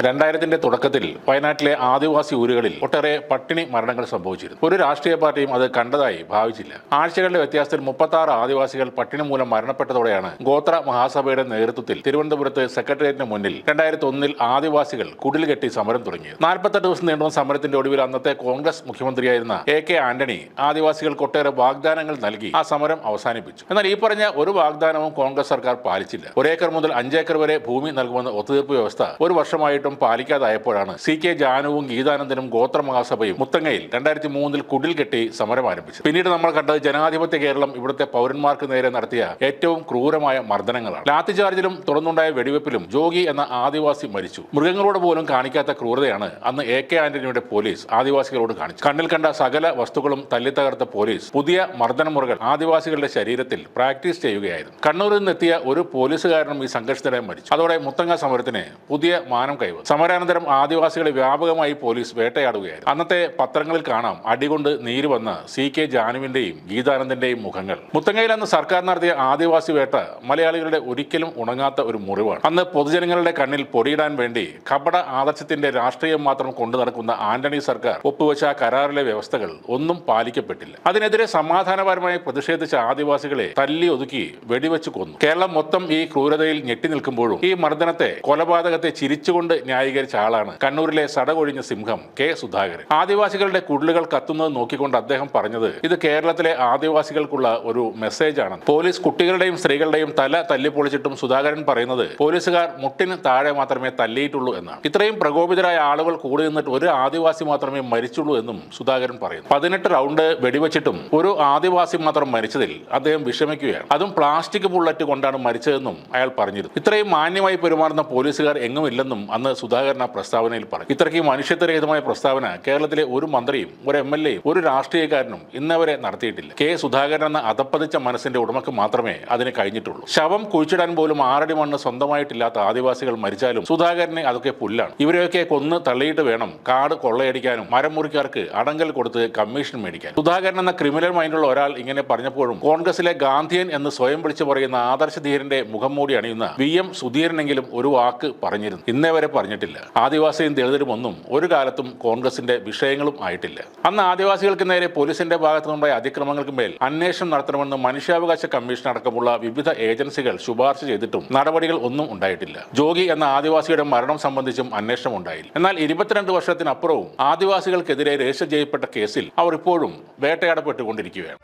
2000-ന്റെ തുടക്കത്തിൽ വയനാട്ടിലെ ആദിവാസി ഊരുകളിൽ ഒട്ടേറെ പട്ടിണി മരണങ്ങൾ സംഭവിച്ചിരുന്നു. ഒരു രാഷ്ട്രീയ പാർട്ടിയും അത് കണ്ടതായി ഭാവിച്ചില്ല. ആഴ്ചകളുടെ വ്യത്യാസത്തിൽ 36 ആദിവാസികൾ പട്ടിണി മൂലം മരണപ്പെട്ടതോടെയാണ് ഗോത്ര മഹാസഭയുടെ നേതൃത്വത്തിൽ തിരുവനന്തപുരത്ത് സെക്രട്ടേറിയറ്റിന് മുന്നിൽ 2001-ൽ ആദിവാസികൾ കുടിൽകെട്ടി സമരം തുടങ്ങിയത്. 48 ദിവസം നീണ്ടുന്ന സമരത്തിന്റെ ഒടുവിൽ അന്നത്തെ കോൺഗ്രസ് മുഖ്യമന്ത്രിയായിരുന്ന AK ആന്റണി ആദിവാസികൾക്ക് ഒട്ടേറെ വാഗ്ദാനങ്ങൾ നൽകി ആ സമരം അവസാനിപ്പിച്ചു. എന്നാൽ ഈ പറഞ്ഞ ഒരു വാഗ്ദാനവും കോൺഗ്രസ് സർക്കാർ പാലിച്ചില്ല. 1 ഏക്കർ മുതൽ 5 ഏക്കർ വരെ ഭൂമി നൽകുമെന്ന ഒത്തുതീർപ്പ് വ്യവസ്ഥ ഒരു വർഷമായി പാലിക്കാതായപ്പോഴാണ് CK ജാനുവും ഗീതാനന്ദനും ഗോത്ര മഹാസഭയും മുത്തങ്ങയിൽ 2003-ൽ കുടിൽ കെട്ടി സമരം ആരംഭിച്ചത്. പിന്നീട് നമ്മൾ കണ്ടത് ജനാധിപത്യ കേരളം ഇവിടുത്തെ പൗരന്മാർക്ക് നേരെ നടത്തിയ ഏറ്റവും ക്രൂരമായ മർദ്ദനങ്ങളാണ്. ലാത്തിചാർജിലും തുടർന്നുണ്ടായ വെടിവെപ്പിലും ജോഗി എന്ന ആദിവാസി മരിച്ചു. മൃഗങ്ങളോട് പോലും കാണിക്കാത്ത ക്രൂരതയാണ് അന്ന് AK ആന്റണിയുടെ പോലീസ് ആദിവാസികളോട് കാണിച്ചു. കണ്ണിൽ കണ്ട സകല വസ്തുക്കളും തല്ലിത്തകർത്ത പോലീസ് പുതിയ മർദ്ദനമുറകൾ ആദിവാസികളുടെ ശരീരത്തിൽ പ്രാക്ടീസ് ചെയ്യുകയായിരുന്നു. കണ്ണൂരിൽ നിന്നെത്തിയ ഒരു പോലീസുകാരനും ഈ സംഘർഷത്തിനായി മരിച്ചു. അതോടെ മുത്തങ്ങ സമരത്തിന് പുതിയ മാനം കൈവന്നു. സമരാനന്തരം ആദിവാസികളെ വ്യാപകമായി പോലീസ് വേട്ടയാടുകയായിരുന്നു. അന്നത്തെ പത്രങ്ങളിൽ കാണാം അടികൊണ്ട് നീര് വന്ന CK ജാനുവിന്റെയും ഗീതാനന്ദന്റെയും മുഖങ്ങൾ. മുത്തങ്ങയിൽ അന്ന് സർക്കാർ നടത്തിയ ആദിവാസി വേട്ട മലയാളികളുടെ ഒരിക്കലും ഉണങ്ങാത്ത ഒരു മുറിവാണ്. അന്ന് പൊതുജനങ്ങളുടെ കണ്ണിൽ പൊടിയിടാൻ വേണ്ടി കപട ആദർശത്തിന്റെ രാഷ്ട്രീയം മാത്രം കൊണ്ടു നടക്കുന്ന ആന്റണി സർക്കാർ ഒപ്പുവെച്ച കരാറിലെ വ്യവസ്ഥകൾ ഒന്നും പാലിക്കപ്പെട്ടില്ല. അതിനെതിരെ സമാധാനപരമായി പ്രതിഷേധിച്ച ആദിവാസികളെ തല്ലി ഒതുക്കി വെടിവെച്ച് കൊന്നു. കേരളം മൊത്തം ഈ ക്രൂരതയിൽ ഞെട്ടി നിൽക്കുമ്പോഴും ഈ മർദ്ദനത്തെ, കൊലപാതകത്തെ ചിരിച്ചുകൊണ്ട് ന്യായീകരിച്ച ആളാണ് കണ്ണൂരിലെ സടകൊഴിഞ്ഞ സിംഹം K സുധാകരൻ. ആദിവാസികളുടെ കുടിലുകൾ കത്തുന്നത് നോക്കിക്കൊണ്ട് അദ്ദേഹം പറഞ്ഞത് ഇത് കേരളത്തിലെ ആദിവാസികൾക്കുള്ള ഒരു മെസ്സേജ് ആണ്. പോലീസ് കുട്ടികളുടെയും സ്ത്രീകളുടെയും തല തല്ലിപ്പൊളിച്ചിട്ടും സുധാകരൻ പറയുന്നത് പോലീസുകാർ മുട്ടിന് താഴെ മാത്രമേ തല്ലിയിട്ടുള്ളൂ എന്നാണ്. ഇത്രയും പ്രകോപിതരായ ആളുകൾ കൂടി നിന്നിട്ട് ഒരു ആദിവാസി മാത്രമേ മരിച്ചുള്ളൂ എന്നും സുധാകരൻ പറയുന്നു. 18 റൗണ്ട് വെടിവെച്ചിട്ടും ഒരു ആദിവാസി മാത്രം മരിച്ചതിൽ അദ്ദേഹം വിഷമിക്കുകയാണ്. അതും പ്ലാസ്റ്റിക് ബുള്ളറ്റ് കൊണ്ടാണ് മരിച്ചതെന്നും അയാൾ പറഞ്ഞിരുന്നു. ഇത്രയും മാന്യമായി പെരുമാറുന്ന പോലീസുകാർ എങ്ങുമില്ലെന്നും അന്ന് സുധാകരൻ ആ പ്രസ്താവനയിൽ പറഞ്ഞു. ഇത്രയ്ക്ക് മനുഷ്യത്വരഹിതമായ പ്രസ്താവന കേരളത്തിലെ ഒരു മന്ത്രിയും ഒരു MLA ഒരു രാഷ്ട്രീയക്കാരനും ഇന്നവരെ നടത്തിയിട്ടില്ല. K സുധാകരൻ എന്ന അധപ്പതിച്ച മനസ്സിന്റെ ഉടമക്ക് മാത്രമേ അതിന് കഴിഞ്ഞിട്ടുള്ളൂ. ശവം കുഴിച്ചിടാൻ പോലും 6 അടി മണ്ണ് സ്വന്തമായിട്ടില്ലാത്ത ആദിവാസികൾ മരിച്ചാലും സുധാകരന് അതൊക്കെ പുല്ലാണ്. ഇവരെയൊക്കെ കൊന്ന് തള്ളിയിട്ട് വേണം കാട് കൊള്ളയടിക്കാനും മരം മുറിക്കാർക്ക് അടങ്കൽ കൊടുത്ത് കമ്മീഷൻ മേടിക്കാൻ. സുധാകരൻ എന്ന ക്രിമിനൽ മൈൻഡുള്ള ഒരാൾ ഇങ്ങനെ പറഞ്ഞപ്പോഴും കോൺഗ്രസിലെ ഗാന്ധിയൻ എന്ന് സ്വയം വിളിച്ചു പറയുന്ന ആദർശധീരന്റെ മുഖം മൂടി അണിയുന്ന VM സുധീരനെങ്കിലും ഒരു വാക്ക് പറഞ്ഞിരുന്നു. ഇന്നേ വരെ പറഞ്ഞിട്ടില്ല. ആദിവാസിയും ദളിതരും ഒന്നും ഒരു കാലത്തും കോൺഗ്രസിന്റെ വിഷയങ്ങളും ആയിട്ടില്ല. അന്ന് ആദിവാസികൾക്ക് നേരെ പോലീസിന്റെ ഭാഗത്തു നിന്നുണ്ടായ അതിക്രമങ്ങൾക്ക് മേൽ അന്വേഷണം നടത്തണമെന്ന് മനുഷ്യാവകാശ കമ്മീഷൻ അടക്കമുള്ള വിവിധ ഏജൻസികൾ ശുപാർശ ചെയ്തിട്ടും നടപടികൾ ഒന്നും ഉണ്ടായിട്ടില്ല. ജോഗി എന്ന ആദിവാസിയുടെ മരണം സംബന്ധിച്ചും അന്വേഷണം ഉണ്ടായില്ല. എന്നാൽ 22 വർഷത്തിനപ്പുറവും ആദിവാസികൾക്കെതിരെ രജിസ്റ്റർ ചെയ്യപ്പെട്ട കേസിൽ അവർ ഇപ്പോഴും വേട്ടയാടപ്പെട്ടുകൊണ്ടിരിക്കുകയാണ്.